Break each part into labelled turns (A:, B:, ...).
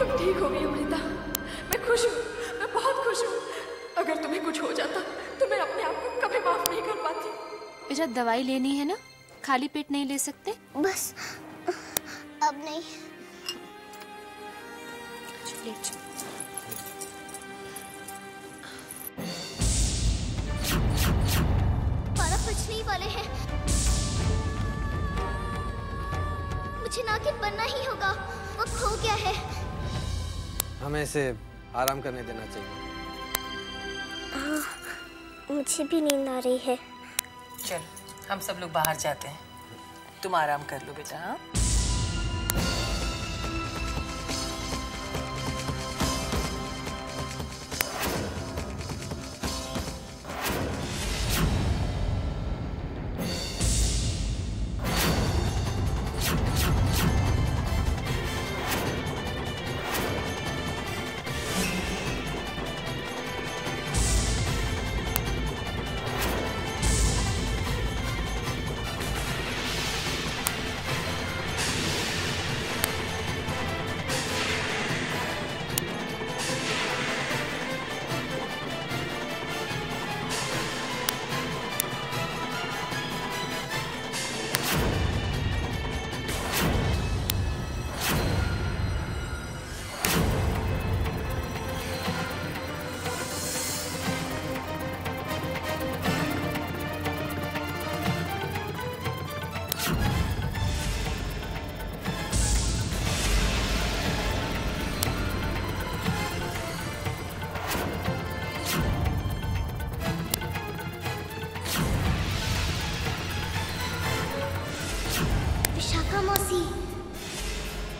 A: अब ठीक हो गई अमृता, मैं खुश हूँ, मैं बहुत खुश हूँ। अगर तुम्हें कुछ हो जाता तो मैं अपने आप को कभी माफ नहीं कर पाती।
B: बेटा दवाई लेनी है ना, खाली पेट नहीं ले सकते।
C: बस अब नहीं। बारह बजने ही वाले हैं, मुझे नागिन बनना ही होगा। वक्त हो गया है।
D: हमें इसे आराम करने देना चाहिए।
C: मुझे भी नींद आ रही है।
E: चल हम सब लोग बाहर जाते हैं, तुम आराम कर लो बेटा। हाँ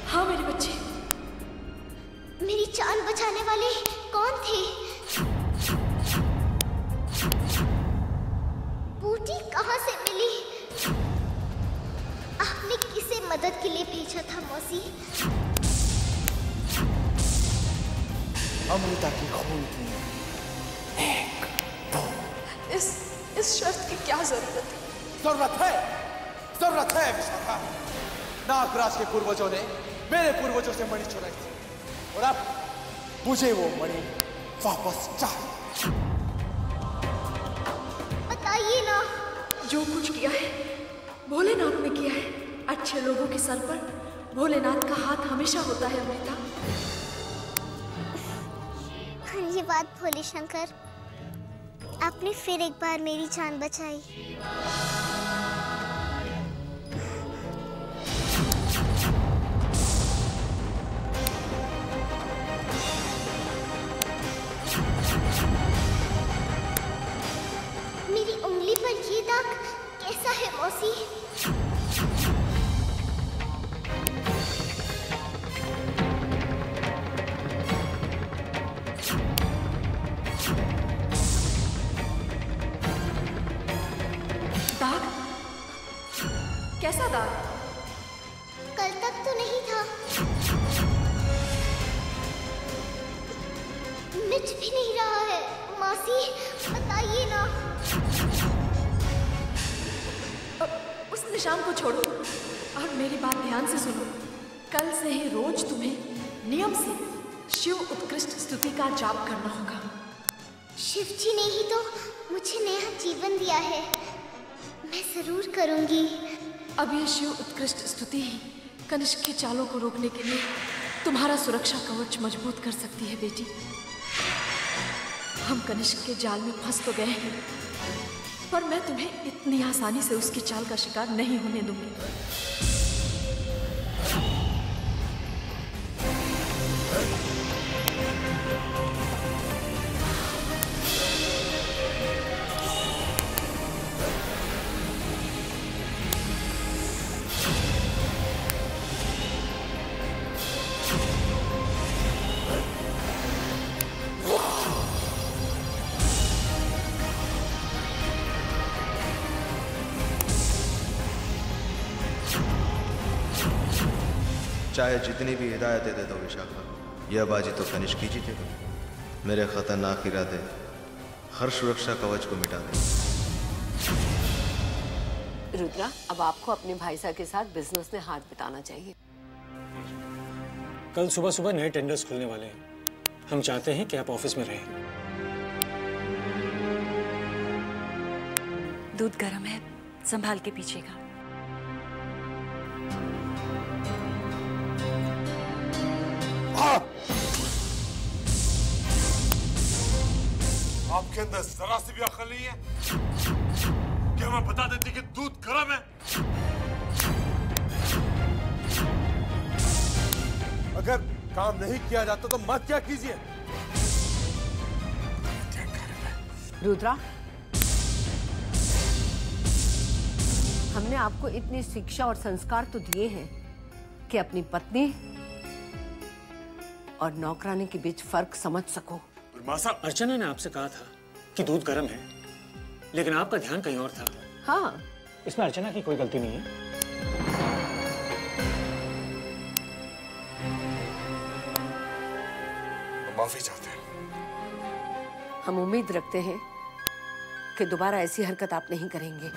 A: हाँ मेरे बच्चे,
C: मेरी जान बचाने वाले कौन थे? बूटी कहाँ से मिली? आपने किसे मदद के लिए भेजा था मौसी?
F: अमृता की खून की एक दो।
A: इस शर्त की क्या जरूरत है?
F: जरूरत है विशाखा। नागराज के पूर्वजों ने मेरे पूर्वजों से मणि चुराई थी और अब मुझे वो मणि वापस चाहिए।
C: बताइए ना।
A: जो कुछ किया है भोलेनाथ ने किया है। अच्छे लोगों के सर पर भोलेनाथ का हाथ हमेशा होता है अमृता।
C: धन्यवाद भोले शंकर, आपने फिर एक बार मेरी जान बचाई। मेरी उंगली पर ये दाग कैसा है मौसी?
A: दाग? कैसा दाग?
C: कल तक तो नहीं था। मिट भी नहीं रहा है मौसी, बताइए ना।
A: उस निशान को छोड़ो और मेरी बात ध्यान से सुनो। कल से ही रोज तुम्हें नियम से शिव उत्कृष्ट स्तुति का जाप करना होगा।
C: शिव जी ने ही तो मुझे नया जीवन दिया है, मैं जरूर करूंगी।
A: अब ये शिव उत्कृष्ट स्तुति ही कनिष्क की चालों को रोकने के लिए तुम्हारा सुरक्षा कवच मजबूत कर सकती है बेटी। हम कनिष्क के जाल में फंस तो गए हैं, पर मैं तुम्हें इतनी आसानी से उसकी चाल का शिकार नहीं होने दूंगी।
G: चाहे जितनी भी हिदायतें दे दो विशाखा, यह बाजी तो कनिष्क ही जीतेगा। मेरे खतरनाक इरादे हर सुरक्षा कवच को मिटा दें।
H: रुद्रा, अब आपको अपने भाई साहब के साथ बिजनेस में हाथ बटाना चाहिए। कल सुबह सुबह नए टेंडर्स खुलने वाले हैं। हम चाहते हैं कि आप ऑफिस में रहें।
I: दूध गर्म है, संभाल के पीछेगा।
J: आपके अंदर जरा सी भी अकल नहीं है कि हमें बता देती कि दूध गर्म है।
F: अगर काम नहीं किया जाता तो मत क्या कीजिए।
K: रुद्रा, हमने आपको इतनी शिक्षा और संस्कार तो दिए हैं कि अपनी पत्नी और नौकरानी के बीच फर्क समझ सको।
H: मासा, अर्चना ने आपसे कहा था कि दूध गर्म है, लेकिन आपका ध्यान कहीं और था।
K: हाँ,
H: इसमें अर्चना की कोई गलती नहीं है।
J: माफी चाहते हैं।
K: हम उम्मीद रखते हैं कि दोबारा ऐसी हरकत आप नहीं करेंगे।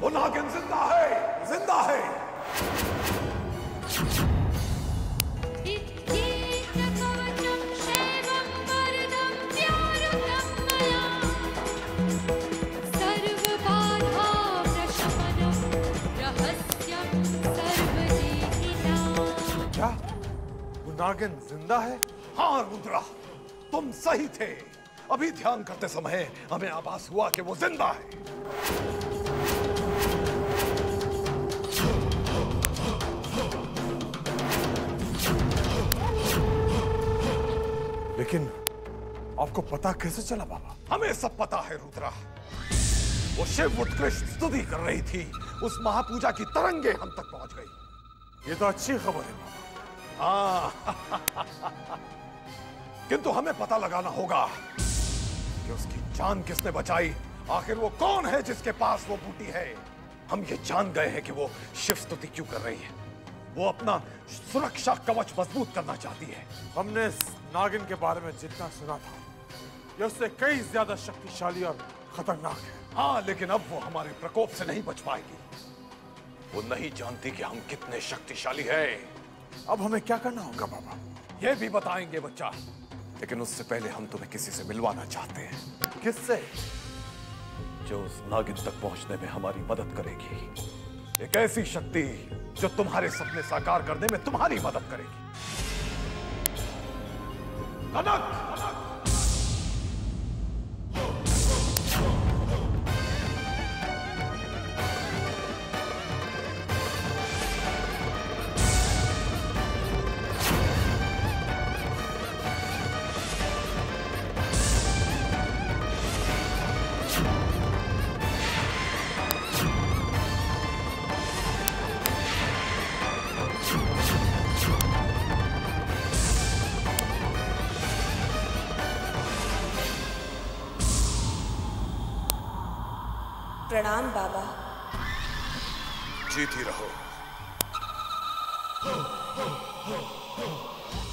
J: वो नागिन जिंदा है, जिंदा है।
F: क्या वो नागिन जिंदा है?
J: हाँ रुद्रा, तुम सही थे। अभी ध्यान करते समय हमें आभास हुआ कि वो जिंदा है।
F: लेकिन आपको पता कैसे चला बाबा?
J: हमें सब पता है रुद्रा। वो शिव उत्कृष्ट स्तुति कर रही थी, उस महापूजा की तरंगे हम तक पहुंच गई।
F: ये तो अच्छी खबर है बाबा।
J: किंतु हमें पता लगाना होगा कि उसकी जान किसने बचाई। आखिर वो कौन है जिसके पास वो बूटी है? हम ये जान गए हैं कि वो शिव स्तुति क्यों कर रही है। वो अपना सुरक्षा कवच मजबूत करना चाहती है।
F: हमने नागिन के बारे में जितना सुना था, ये उससे कई ज्यादा शक्तिशाली और खतरनाक है।
J: हाँ, लेकिन अब वो हमारे प्रकोप से नहीं बच पाएगी। वो नहीं जानती कि हम कितने शक्तिशाली हैं।
F: अब हमें क्या करना होगा बाबा?
J: ये भी बताएंगे बच्चा, लेकिन उससे पहले हम तुम्हें किसी से मिलवाना चाहते हैं।
F: किससे?
J: जो उस नागिन तक पहुंचने में हमारी मदद करेगी। एक ऐसी शक्ति जो तुम्हारे सपने साकार करने में तुम्हारी मदद करेगी। कनक!
L: प्रणाम बाबा।
J: जीती रहो।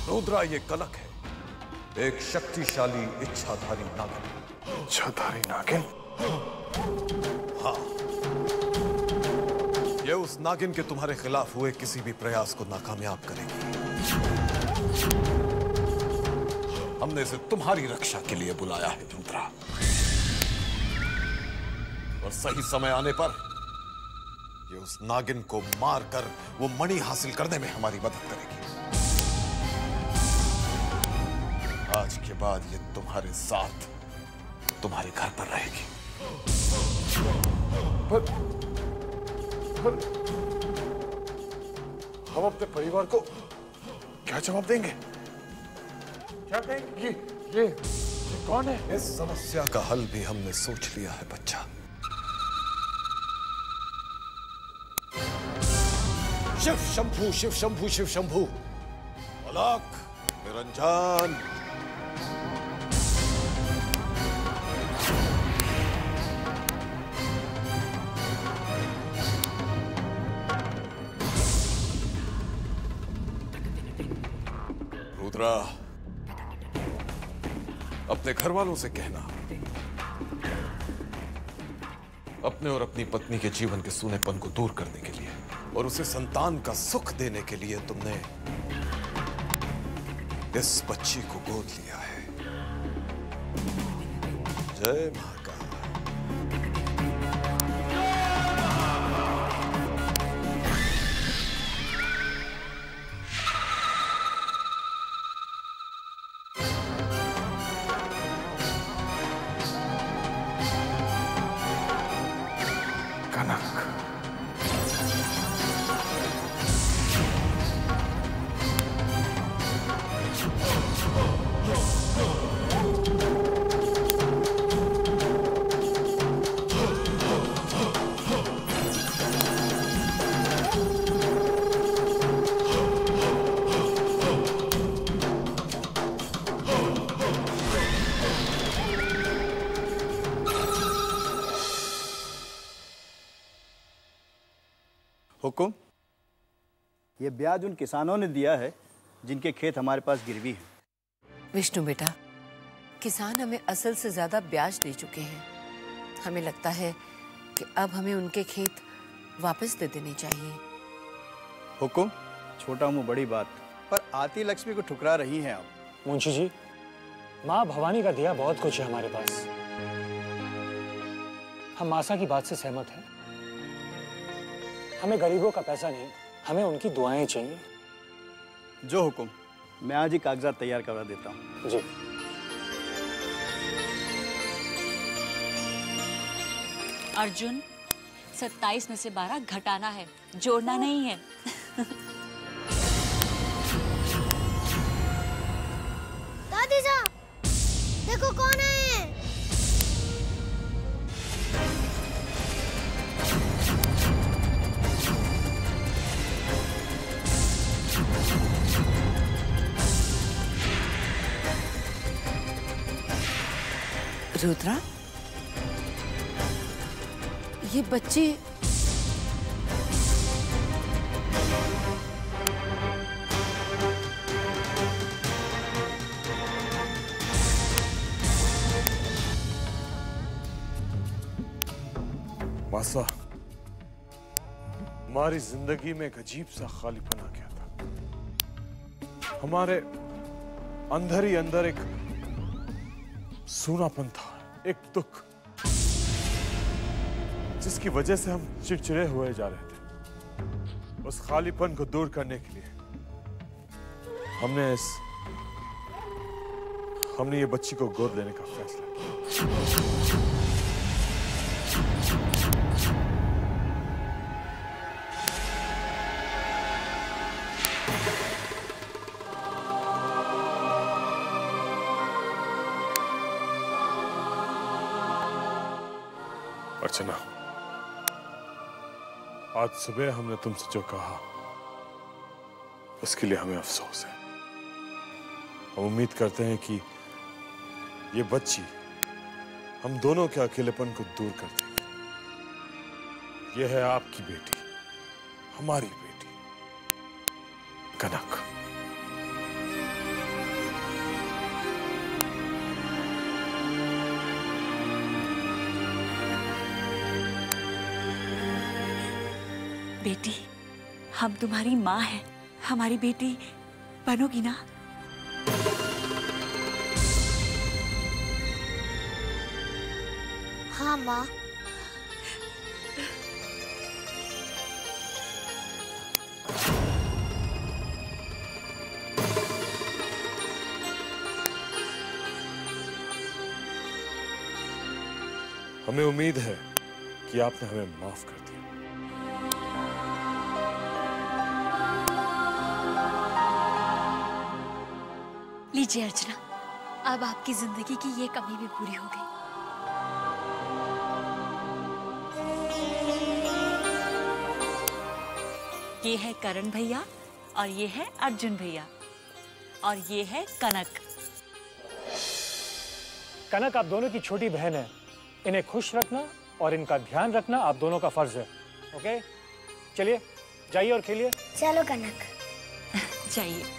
J: रुद्रा, ये कनक है, एक शक्तिशाली इच्छाधारी नागिन।
F: इच्छाधारी नागिन?
J: हाँ, ये उस नागिन के तुम्हारे खिलाफ हुए किसी भी प्रयास को नाकामयाब करेगी। हमने इसे तुम्हारी रक्षा के लिए बुलाया है रुद्रा, और सही समय आने पर ये उस नागिन को मारकर वो मणि हासिल करने में हमारी मदद करेगी। आज के बाद ये तुम्हारे साथ तुम्हारे घर पर रहेगी।
F: पर हम अपने परिवार को क्या जवाब देंगे?
J: क्या कहें? ये कौन है? इस समस्या का हल भी हमने सोच लिया है बच्चा। शिव शंभू, शिव शंभू, शिव शंभू। अलख, निरंजन। रुद्रा, अपने घर वालों से कहना, अपने और अपनी पत्नी के जीवन के सूनेपन को दूर करने के लिए और उसे संतान का सुख देने के लिए तुमने इस बच्ची को गोद लिया है। जय महाकाल।
M: हुकुम, ये ब्याज उन किसानों ने दिया है जिनके खेत हमारे पास गिरवी हैं।
K: विष्णु बेटा, किसान हमें असल से ज्यादा ब्याज दे चुके हैं। हमें लगता है कि अब हमें उनके खेत वापस दे देने चाहिए।
M: हुकुम, छोटा मुंह बड़ी बात, पर आती लक्ष्मी को ठुकरा रही हैं आप।
H: मुंशी जी, माँ भवानी का दिया बहुत कुछ है हमारे पास। हम आशा की बात से सहमत हैं। हमें गरीबों का पैसा नहीं, हमें उनकी दुआएं चाहिए।
M: जो हुकुम, मैं आज ही कागजात तैयार करवा देता हूँ।
H: जी।
I: अर्जुन, 27 में से 12 घटाना है, जोड़ना नहीं है।
C: दादी जा, देखो कौन है।
K: रुद्रा, ये बच्चे
J: मासा, हमारी जिंदगी में एक अजीब सा खालीपन आ गया था। हमारे अंदर ही अंदर एक सूनापन था, एक दुख, जिसकी वजह से हम चिड़चिड़े हुए जा रहे थे। उस खालीपन को दूर करने के लिए हमने ये बच्ची को गोद लेने का फैसला किया। अर्चना, आज सुबह हमने तुमसे जो कहा उसके लिए हमें अफसोस है। हम उम्मीद करते हैं कि ये बच्ची हम दोनों के अकेलेपन को दूर कर देगी। ये है आपकी बेटी, हमारी बेटी कनक।
I: बेटी, हम तुम्हारी माँ हैं, हमारी बेटी बनोगी ना?
C: हाँ माँ।
J: हमें उम्मीद है कि आपने हमें माफ कर दिया।
I: लीजिए अर्चना, अब आपकी जिंदगी की ये कमी भी पूरी हो गई। ये है करण भैया और ये है अर्जुन भैया और ये है कनक।
H: कनक आप दोनों की छोटी बहन है, इन्हें खुश रखना और इनका ध्यान रखना आप दोनों का फर्ज है। ओके, चलिए जाइए और खेलिए।
C: चलो कनक।
I: जाइए।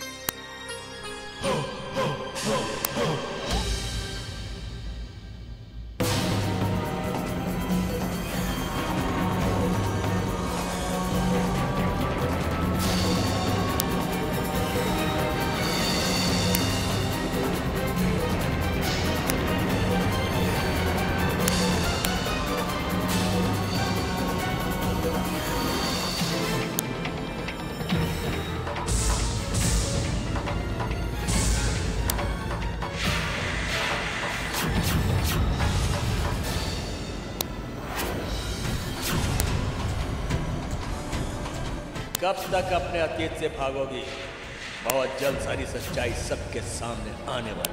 N: कब तक अपने अतीत से भागोगी? बहुत जल्द सारी सच्चाई सबके सामने आने वाली।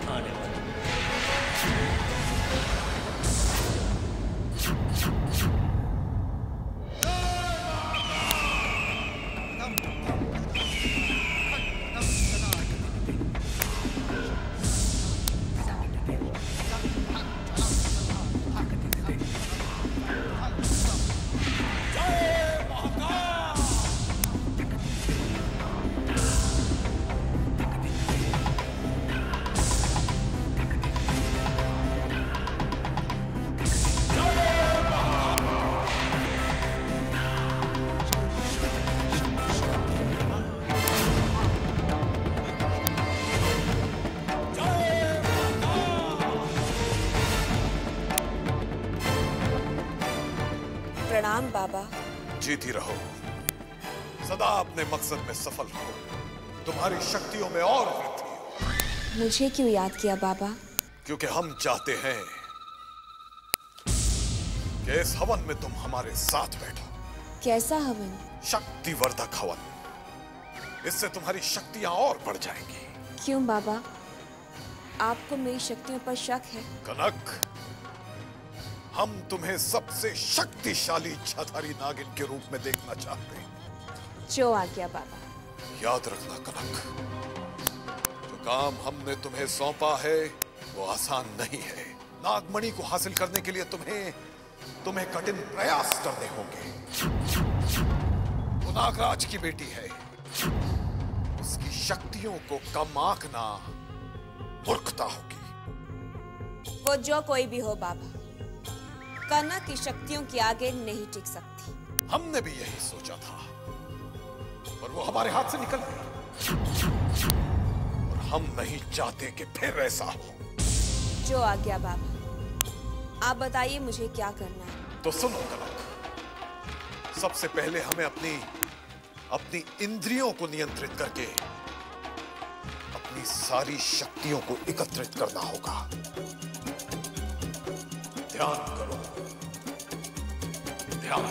L: प्रणाम बाबा।
J: जीती रहो, सदा अपने मकसद में सफल हो, तुम्हारी शक्तियों में और वृद्धि हो।
L: मुझे क्यों याद किया बाबा?
J: क्योंकि हम चाहते हैं कि इस हवन में तुम हमारे साथ बैठो।
L: कैसा हवन?
J: शक्तिवर्धक हवन। इससे तुम्हारी शक्तियां और बढ़ जाएंगी।
L: क्यों बाबा, आपको मेरी शक्तियों पर शक है?
J: कनक, हम तुम्हें सबसे शक्तिशाली इच्छाधारी नागिन के रूप में देखना चाहते हैं।
L: जो आ गया बाबा।
J: याद रखना कनक, जो काम हमने तुम्हें सौंपा है वो आसान नहीं है। नागमणि को हासिल करने के लिए तुम्हें कठिन प्रयास करने होंगे। वो नागराज की बेटी है, उसकी शक्तियों को कम आंकना मूर्खता होगी।
L: वो जो कोई भी हो बाबा, कनक की शक्तियों के आगे नहीं टिक सकती।
J: हमने भी यही सोचा था, पर वो हमारे हाथ से निकल गई और हम नहीं चाहते कि फिर ऐसा हो।
L: जो आ गया बाबा, आप बताइए मुझे क्या करना है।
J: तो सुनो कनक, सबसे पहले हमें अपनी इंद्रियों को नियंत्रित करके अपनी सारी शक्तियों को एकत्रित करना होगा। ध्यान करो, ध्यान।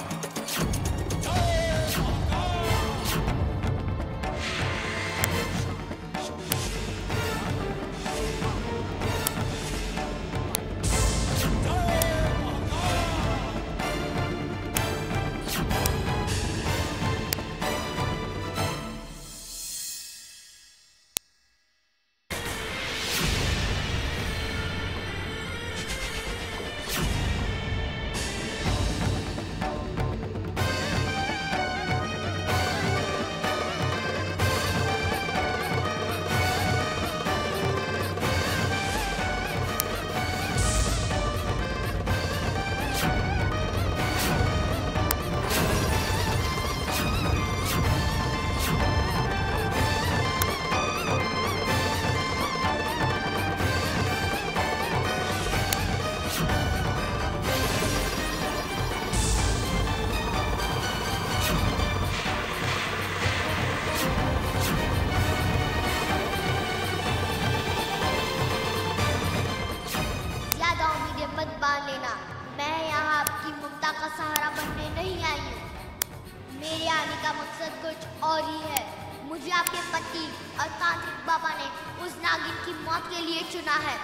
C: आने का मकसद कुछ और ही है। मुझे आपके पति और तांत्रिक बाबा ने उस नागिन नागिन की मौत के लिए चुना है,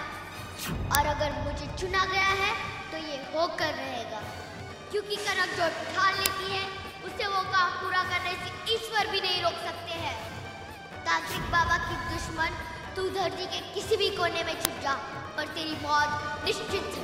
C: और अगर मुझे चुना गया है तो ये होकर रहेगा, क्योंकि कनक जो ठान लेती है उसे वो काम पूरा करने से ईश्वर भी नहीं रोक सकते हैं। तांत्रिक बाबा की दुश्मन, तू धरती के किसी भी कोने में छिप जा, पर तेरी मौत निश्चित है।